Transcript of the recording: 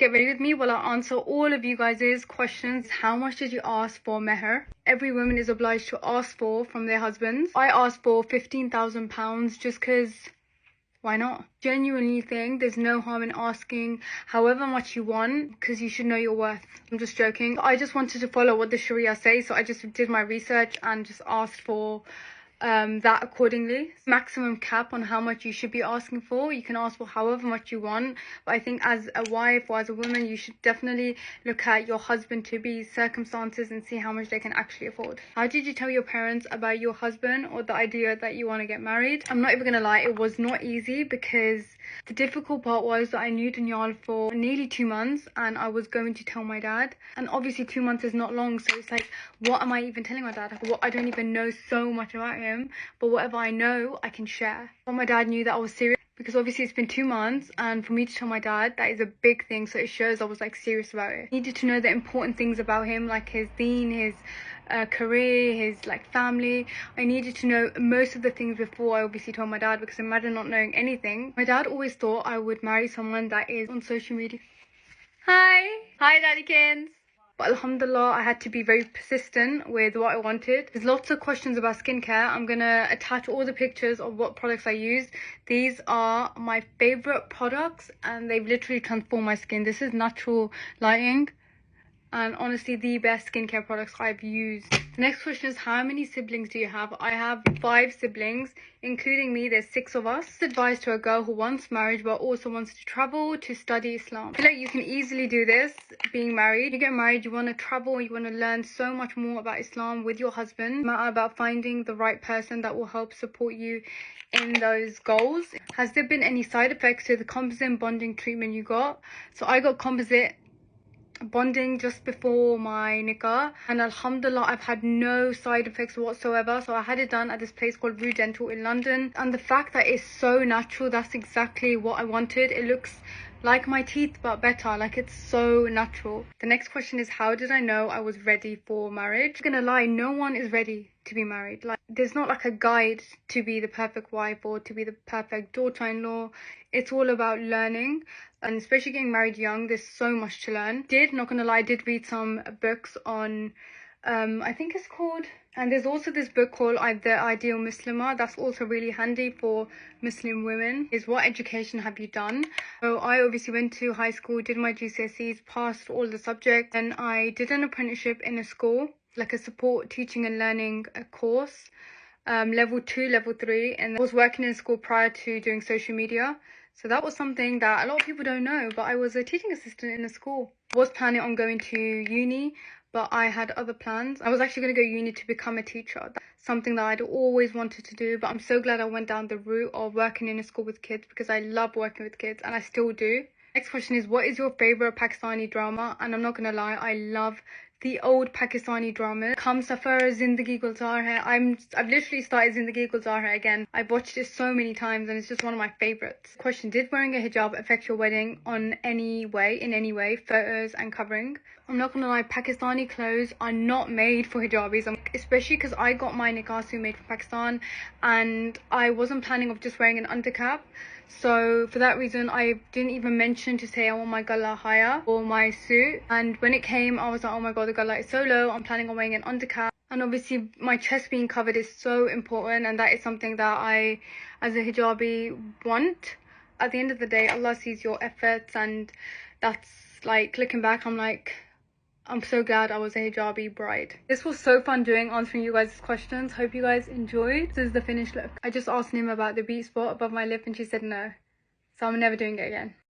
Get ready with me while I answer all of you guys' questions. How much did you ask for mehar? Every woman is obliged to ask for from their husbands. I asked for £15,000 just because why not? Genuinely think there's no harm in asking however much you want, because you should know your worth. I'm just joking. I just wanted to follow what the Sharia says, so I just did my research and just asked for that accordingly. Maximum cap on how much you should be asking for. You can ask for however much you want, but I think as a wife or as a woman, you should definitely look at your husband to be circumstances and see how much they can actually afford. How did you tell your parents about your husband or the idea that you want to get married? I'm not even gonna lie, it was not easy, because the difficult part was that I knew Daniel for nearly 2 months and I was going to tell my dad, and obviously 2 months is not long, so it's like, what am I even telling my dad? Like, what, I don't even know so much about him, but whatever I know I can share. But my dad knew that I was serious, because obviously it's been 2 months, and for me to tell my dad, that is a big thing, so it shows I was like serious about it. I needed to know the important things about him, like his deen, his career, his like family. I needed to know most of the things before I obviously told my dad, because imagine not knowing anything. My dad always thought I would marry someone that is on social media. Hi daddykins. But alhamdulillah, I had to be very persistent with what I wanted. There's lots of questions about skincare. I'm gonna attach all the pictures of what products I use. These are my favorite products and they've literally transformed my skin. This is natural lighting, and honestly the best skincare products I've used. The next question is, how many siblings do you have? I have 5 siblings, including me. There's 6 of us. Advice to a girl who wants marriage but also wants to travel to study Islam. I feel like you can easily do this being married. You get married, you want to travel, you want to learn so much more about Islam with your husband. It's a matter about finding the right person that will help support you in those goals. Has there been any side effects to the composite bonding treatment you got? So I got composite bonding just before my nikah, and alhamdulillah I've had no side effects whatsoever. So I had it done at this place called Rue Dental in London, and the fact that it's so natural, that's exactly what I wanted. It looks like my teeth but better, like it's so natural. The next question is, how did I know I was ready for marriage? I'm gonna lie, no one is ready to be married. Like, there's not like a guide to be the perfect wife or to be the perfect daughter-in-law. It's all about learning, and especially getting married young, there's so much to learn. Not gonna lie, I did read some books on I think it's called, and there's also this book called The Ideal Muslimah, that's also really handy for Muslim women, is what education have you done. So I obviously went to high school, did my GCSEs, passed all the subjects, and I did an apprenticeship in a school, like a support teaching and learning course, level 2, level 3, and I was working in school prior to doing social media. So that was something that a lot of people don't know, but I was a teaching assistant in a school. I was planning on going to uni, but I had other plans. I was actually going to go uni to become a teacher. That's something that I'd always wanted to do, but I'm so glad I went down the route of working in a school with kids, because I love working with kids and I still do. Next question is, what is your favorite Pakistani drama? And I'm not going to lie, I love the old Pakistani dramas. Kam Safar, Zindagi Gulzar Hai. I've literally started Zindagi Gulzar Hai again. I've watched it so many times and it's just one of my favorites. Question, did wearing a hijab affect your wedding in any way, photos and covering? I'm not gonna lie, Pakistani clothes are not made for hijabis, especially because I got my nikah suit made from Pakistan and I wasn't planning of just wearing an undercap. So for that reason, I didn't even mention to say I want my gala higher for my suit. And when it came, I was like, oh my god, the gala is so low. I'm planning on wearing an undercap. And obviously my chest being covered is so important, and that is something that I, as a hijabi, want. At the end of the day, Allah sees your efforts, and that's like, looking back, I'm so glad I was a hijabi bride. This was so fun answering you guys' questions. Hope you guys enjoyed. This is the finished look. I just asked Nim about the beat spot above my lip and she said no. So I'm never doing it again.